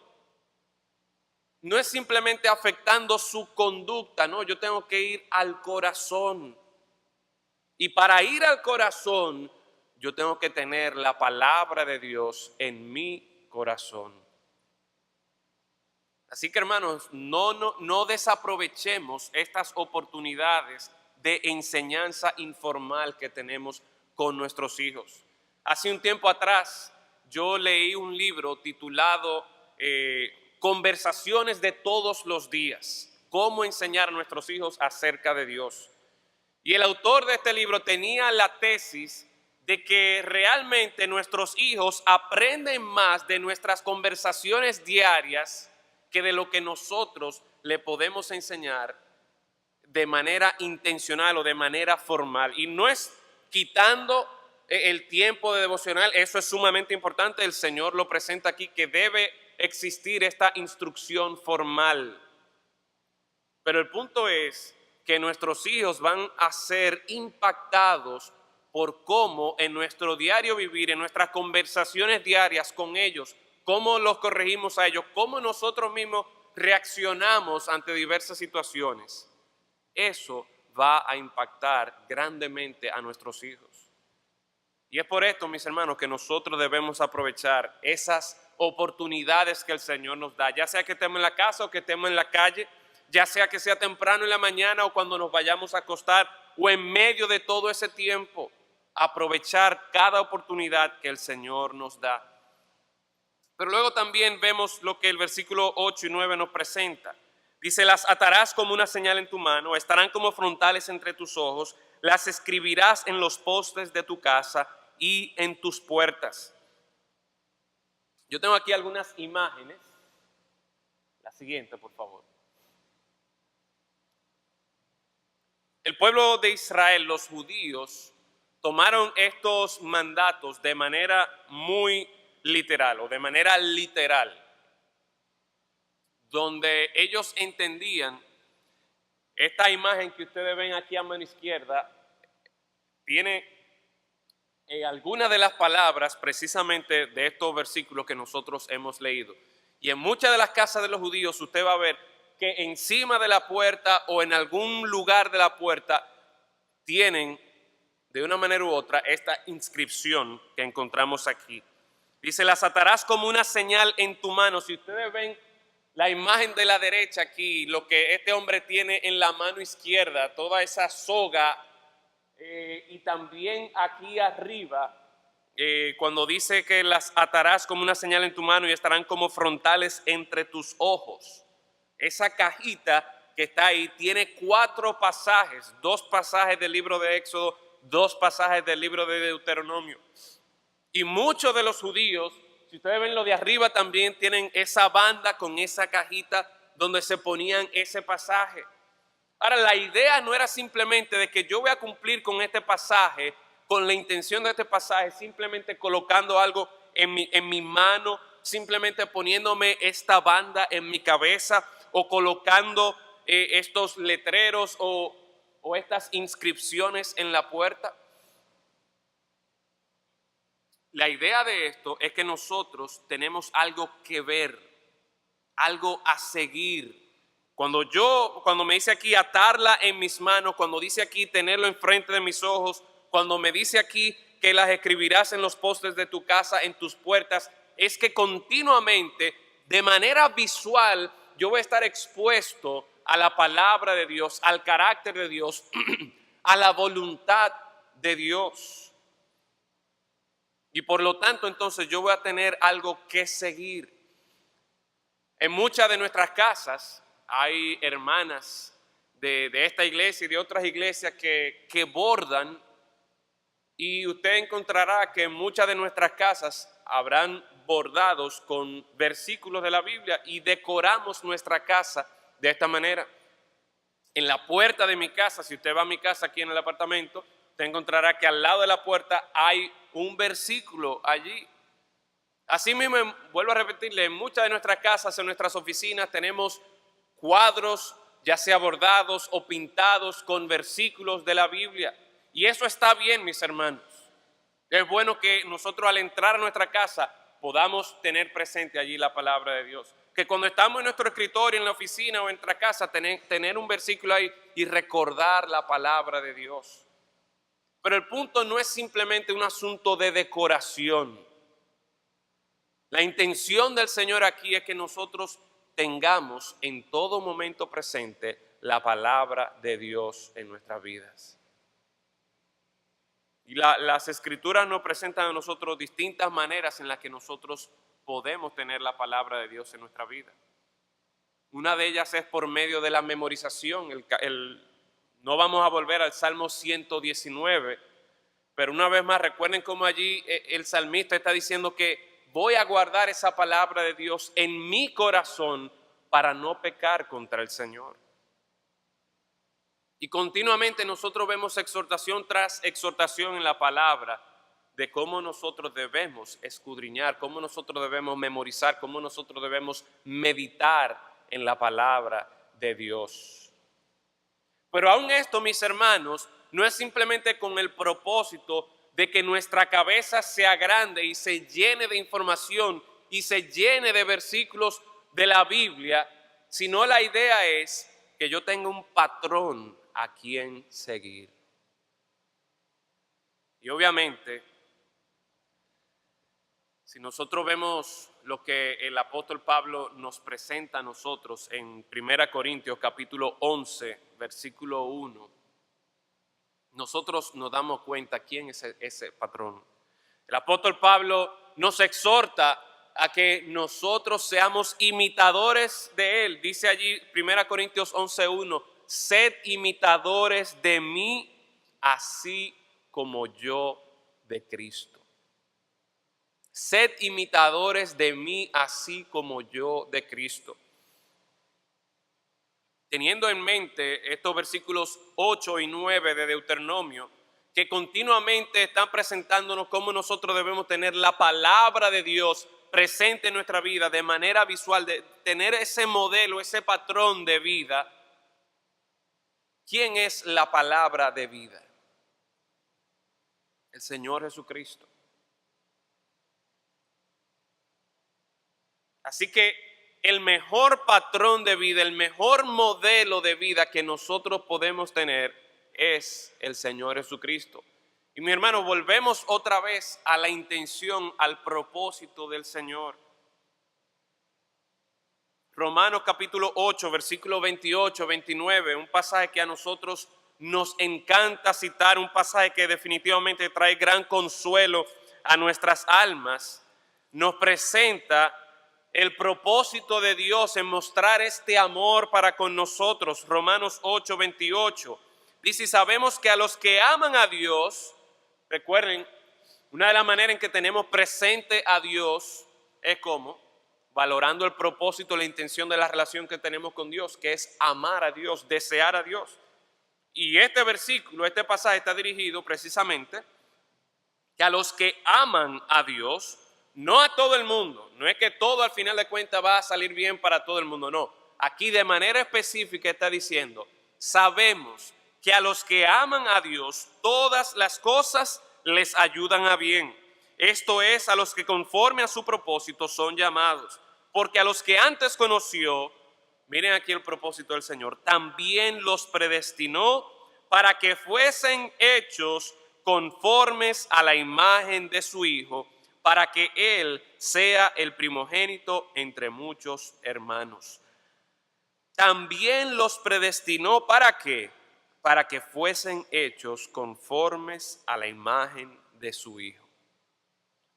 A: No es simplemente afectando su conducta, no, yo tengo que ir al corazón. Y para ir al corazón, yo tengo que tener la palabra de Dios en mi corazón. Así que, hermanos, no desaprovechemos estas oportunidades de enseñanza informal que tenemos con nuestros hijos. Hace un tiempo atrás yo leí un libro titulado Conversaciones de todos los días, cómo enseñar a nuestros hijos acerca de Dios. Y el autor de este libro tenía la tesis de que realmente nuestros hijos aprenden más de nuestras conversaciones diarias que de lo que nosotros le podemos enseñar de manera intencional o de manera formal. Y no es quitando el tiempo de devocional, eso es sumamente importante, el Señor lo presenta aquí, que debe existir esta instrucción formal. Pero el punto es que nuestros hijos van a ser impactados por cómo en nuestro diario vivir, en nuestras conversaciones diarias con ellos, cómo los corregimos a ellos, cómo nosotros mismos reaccionamos ante diversas situaciones. Eso va a impactar grandemente a nuestros hijos. Y es por esto, mis hermanos, que nosotros debemos aprovechar esas oportunidades que el Señor nos da, ya sea que estemos en la casa o que estemos en la calle, ya sea que sea temprano en la mañana o cuando nos vayamos a acostar o en medio de todo ese tiempo, aprovechar cada oportunidad que el Señor nos da. Pero luego también vemos lo que el versículo 8 y 9 nos presenta. Dice, las atarás como una señal en tu mano, estarán como frontales entre tus ojos, las escribirás en los postes de tu casa y en tus puertas. Yo tengo aquí algunas imágenes. La siguiente, por favor. El pueblo de Israel, los judíos, tomaron estos mandatos de manera muy literal o de manera literal, donde ellos entendían, esta imagen que ustedes ven aquí a mano izquierda, tiene algunas de las palabras precisamente de estos versículos que nosotros hemos leído. Y en muchas de las casas de los judíos usted va a ver que encima de la puerta o en algún lugar de la puerta tienen de una manera u otra esta inscripción que encontramos aquí. Dice, las atarás como una señal en tu mano. Si ustedes ven la imagen de la derecha aquí, lo que este hombre tiene en la mano izquierda, toda esa soga, y también aquí arriba, cuando dice que las atarás como una señal en tu mano y estarán como frontales entre tus ojos. Esa cajita que está ahí tiene 4 pasajes, 2 pasajes del libro de Éxodo, 2 pasajes del libro de Deuteronomio. Y muchos de los judíos, si ustedes ven lo de arriba, también tienen esa banda con esa cajita donde se ponían ese pasaje. Ahora, la idea no era simplemente de que yo voy a cumplir con este pasaje, con la intención de este pasaje, simplemente colocando algo en mi mano, simplemente poniéndome esta banda en mi cabeza o colocando estos letreros o estas inscripciones en la puerta. La idea de esto es que nosotros tenemos algo que ver, algo a seguir. Cuando me dice aquí atarla en mis manos, cuando dice aquí tenerlo enfrente de mis ojos, cuando me dice aquí que las escribirás en los postes de tu casa, en tus puertas, es que continuamente, de manera visual, yo voy a estar expuesto a la palabra de Dios, al carácter de Dios, a la voluntad de Dios. Y por lo tanto, entonces yo voy a tener algo que seguir. En muchas de nuestras casas hay hermanas de esta iglesia y de otras iglesias que bordan, y usted encontrará que en muchas de nuestras casas habrán bordados con versículos de la Biblia y decoramos nuestra casa de esta manera. En la puerta de mi casa, si usted va a mi casa aquí en el apartamento, usted encontrará que al lado de la puerta hay un versículo allí. Así mismo, vuelvo a repetirle, en muchas de nuestras casas, en nuestras oficinas, tenemos cuadros, ya sea bordados o pintados con versículos de la Biblia. Y eso está bien, mis hermanos. Es bueno que nosotros al entrar a nuestra casa podamos tener presente allí la palabra de Dios. Que cuando estamos en nuestro escritorio, en la oficina o en nuestra casa, tener un versículo ahí y recordar la palabra de Dios. Pero el punto no es simplemente un asunto de decoración. La intención del Señor aquí es que nosotros tengamos en todo momento presente la palabra de Dios en nuestras vidas. Y las escrituras nos presentan a nosotros distintas maneras en las que nosotros podemos tener la palabra de Dios en nuestra vida. Una de ellas es por medio de la memorización. No vamos a volver al Salmo 119, pero una vez más recuerden cómo allí el salmista está diciendo que voy a guardar esa palabra de Dios en mi corazón para no pecar contra el Señor. Y continuamente nosotros vemos exhortación tras exhortación en la palabra de cómo nosotros debemos escudriñar, cómo nosotros debemos memorizar, cómo nosotros debemos meditar en la palabra de Dios. Pero aún esto, mis hermanos, no es simplemente con el propósito de que nuestra cabeza sea grande y se llene de información y se llene de versículos de la Biblia, sino la idea es que yo tenga un patrón a quien seguir. Y obviamente, si nosotros vemos lo que el apóstol Pablo nos presenta a nosotros en 1 Corintios capítulo 11, versículo 1, nosotros nos damos cuenta quién es ese patrón. El apóstol Pablo nos exhorta a que nosotros seamos imitadores de él. Dice allí 1 Corintios 11:1, sed imitadores de mí, así como yo de Cristo. Sed imitadores de mí, así como yo de Cristo. Teniendo en mente estos versículos 8 y 9 de Deuteronomio, que continuamente están presentándonos cómo nosotros debemos tener la palabra de Dios presente en nuestra vida de manera visual, de tener ese modelo, ese patrón de vida. ¿Quién es la palabra de vida? El Señor Jesucristo. Así que el mejor patrón de vida, el mejor modelo de vida que nosotros podemos tener es el Señor Jesucristo. Y mi hermano, volvemos otra vez a la intención, al propósito del Señor. Romanos capítulo 8, versículo 28, 29, un pasaje que a nosotros nos encanta citar, un pasaje que definitivamente trae gran consuelo a nuestras almas, nos presenta el propósito de Dios en mostrar este amor para con nosotros. Romanos 8, 28, dice, sabemos que a los que aman a Dios, recuerden, una de las maneras en que tenemos presente a Dios es como valorando el propósito, la intención de la relación que tenemos con Dios, que es amar a Dios, desear a Dios. Y este versículo, este pasaje está dirigido precisamente que a los que aman a Dios, no a todo el mundo, no es que todo al final de cuentas va a salir bien para todo el mundo, no. Aquí de manera específica está diciendo, sabemos que a los que aman a Dios, todas las cosas les ayudan a bien. Esto es, a los que conforme a su propósito son llamados. Porque a los que antes conoció, miren aquí el propósito del Señor, también los predestinó para que fuesen hechos conformes a la imagen de su Hijo, para que Él sea el primogénito entre muchos hermanos. También los predestinó ¿para qué? Para que fuesen hechos conformes a la imagen de su Hijo.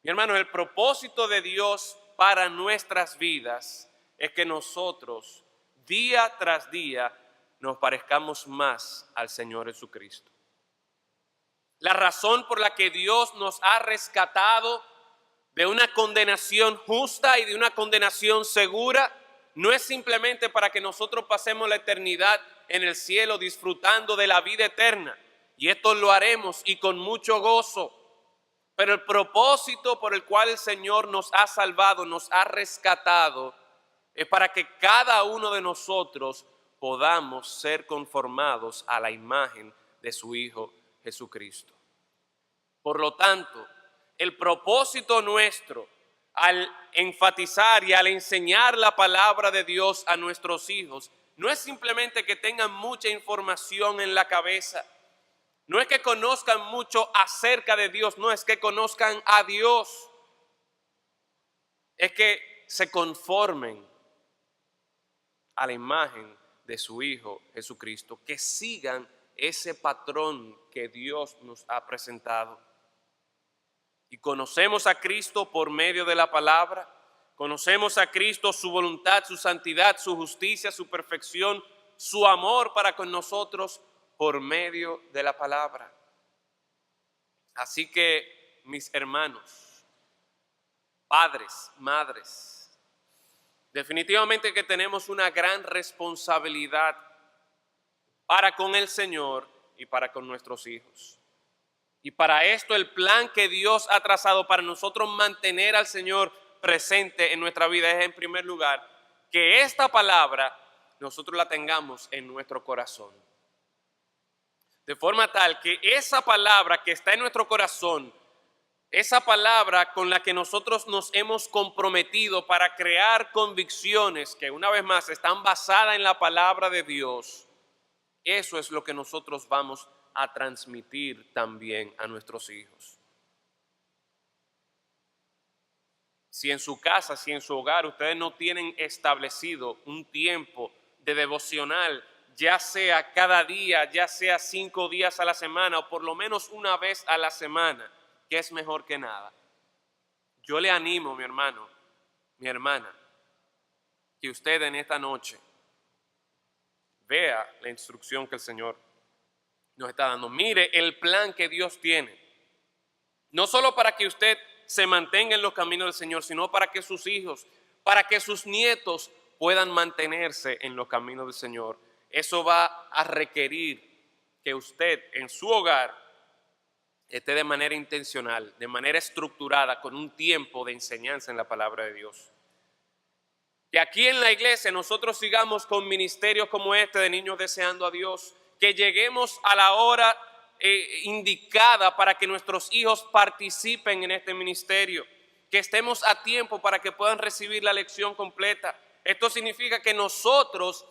A: Mi hermano, el propósito de Dios para nuestras vidas es que nosotros día tras día nos parezcamos más al Señor Jesucristo. La razón por la que Dios nos ha rescatado de una condenación justa y de una condenación segura no es simplemente para que nosotros pasemos la eternidad en el cielo disfrutando de la vida eterna, y esto lo haremos y con mucho gozo, pero el propósito por el cual el Señor nos ha salvado, nos ha rescatado, es para que cada uno de nosotros podamos ser conformados a la imagen de su Hijo Jesucristo. Por lo tanto, el propósito nuestro al enfatizar y al enseñar la palabra de Dios a nuestros hijos no es simplemente que tengan mucha información en la cabeza, no es que conozcan mucho acerca de Dios, no es que conozcan a Dios, es que se conformen a la imagen de su Hijo Jesucristo, que sigan ese patrón que Dios nos ha presentado. Y conocemos a Cristo por medio de la palabra, conocemos a Cristo, su voluntad, su santidad, su justicia, su perfección, su amor para con nosotros por medio de la palabra. Así que, mis hermanos, padres, madres, definitivamente que tenemos una gran responsabilidad para con el Señor y para con nuestros hijos. Y para esto el plan que Dios ha trazado para nosotros mantener al Señor presente en nuestra vida es, en primer lugar, que esta palabra nosotros la tengamos en nuestro corazón. De forma tal que esa palabra que está en nuestro corazón, esa palabra con la que nosotros nos hemos comprometido para crear convicciones que una vez más están basadas en la palabra de Dios, eso es lo que nosotros vamos a transmitir también a nuestros hijos. Si en su casa, si en su hogar ustedes no tienen establecido un tiempo de devocional, ya sea cada día, ya sea 5 días a la semana o por lo menos una vez a la semana, que es mejor que nada, yo le animo, mi hermano, mi hermana, que usted en esta noche vea la instrucción que el Señor nos está dando. Mire el plan que Dios tiene, no solo para que usted se mantenga en los caminos del Señor, sino para que sus hijos, para que sus nietos puedan mantenerse en los caminos del Señor. Eso va a requerir que usted en su hogar esté de manera intencional, de manera estructurada, con un tiempo de enseñanza en la palabra de Dios. Que aquí en la iglesia nosotros sigamos con ministerios como este de niños deseando a Dios, que lleguemos a la hora indicada para que nuestros hijos participen en este ministerio, que estemos a tiempo para que puedan recibir la lección completa. Esto significa que nosotros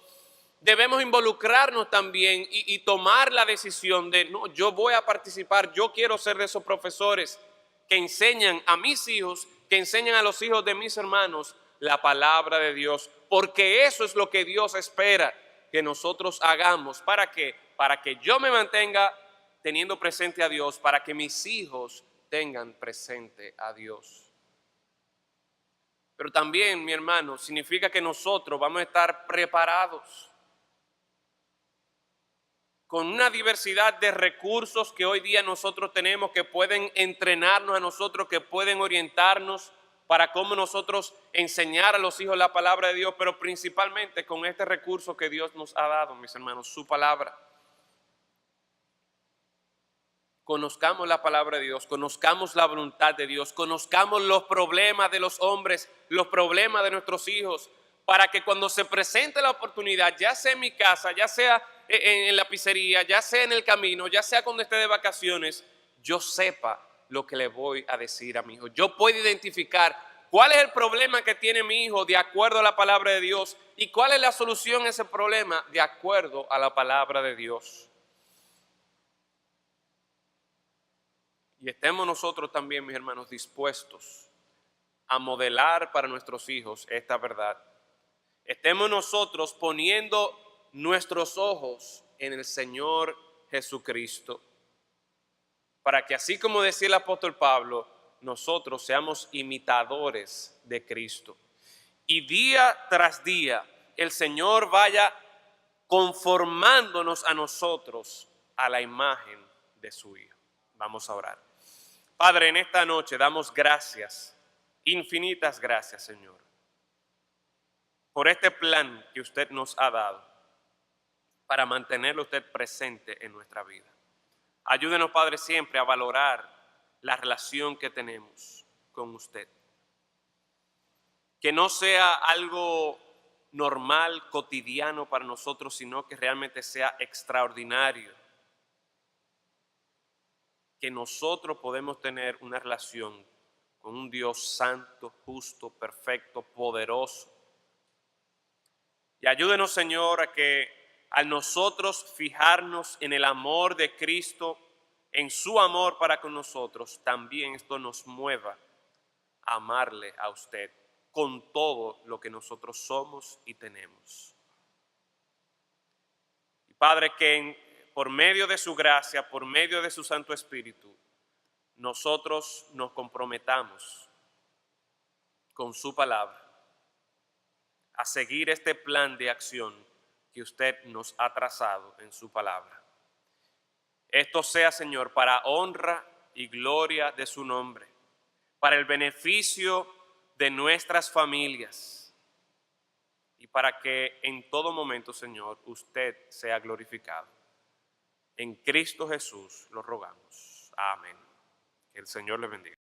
A: debemos involucrarnos también y tomar la decisión de, no, yo voy a participar, yo quiero ser de esos profesores que enseñan a mis hijos, que enseñan a los hijos de mis hermanos la palabra de Dios, porque eso es lo que Dios espera que nosotros hagamos. ¿Para qué? Para que yo me mantenga teniendo presente a Dios, para que mis hijos tengan presente a Dios. Pero también, mi hermano, significa que nosotros vamos a estar preparados con una diversidad de recursos que hoy día nosotros tenemos, que pueden entrenarnos a nosotros, que pueden orientarnos para cómo nosotros enseñar a los hijos la palabra de Dios, pero principalmente con este recurso que Dios nos ha dado, mis hermanos, su palabra. Conozcamos la palabra de Dios, conozcamos la voluntad de Dios, conozcamos los problemas de los hombres, los problemas de nuestros hijos, para que cuando se presente la oportunidad, ya sea en mi casa, ya sea en la pizzería, ya sea en el camino, ya sea cuando esté de vacaciones, yo sepa lo que le voy a decir a mi hijo. Yo puedo identificar cuál es el problema que tiene mi hijo de acuerdo a la palabra de Dios y cuál es la solución a ese problema de acuerdo a la palabra de Dios. Y estemos nosotros también, mis hermanos, dispuestos a modelar para nuestros hijos esta verdad. Estemos nosotros poniendo nuestros ojos en el Señor Jesucristo, para que así como decía el apóstol Pablo, nosotros seamos imitadores de Cristo. Y día tras día el Señor vaya conformándonos a nosotros a la imagen de su Hijo. Vamos a orar. Padre, en esta noche damos gracias, infinitas gracias, Señor, por este plan que usted nos ha dado para mantenerlo usted presente en nuestra vida. Ayúdenos, Padre, siempre a valorar la relación que tenemos con usted. Que no sea algo normal, cotidiano para nosotros, sino que realmente sea extraordinario. Que nosotros podemos tener una relación con un Dios santo, justo, perfecto, poderoso. Y ayúdenos, Señor, a que al nosotros fijarnos en el amor de Cristo, en su amor para con nosotros, también esto nos mueva a amarle a usted con todo lo que nosotros somos y tenemos. Y Padre, que por medio de su gracia, por medio de su Santo Espíritu, nosotros nos comprometamos con su palabra a seguir este plan de acción que usted nos ha trazado en su palabra. Esto sea, Señor, para honra y gloria de su nombre, para el beneficio de nuestras familias y para que en todo momento, Señor, usted sea glorificado. En Cristo Jesús lo rogamos. Amén. Que el Señor le bendiga.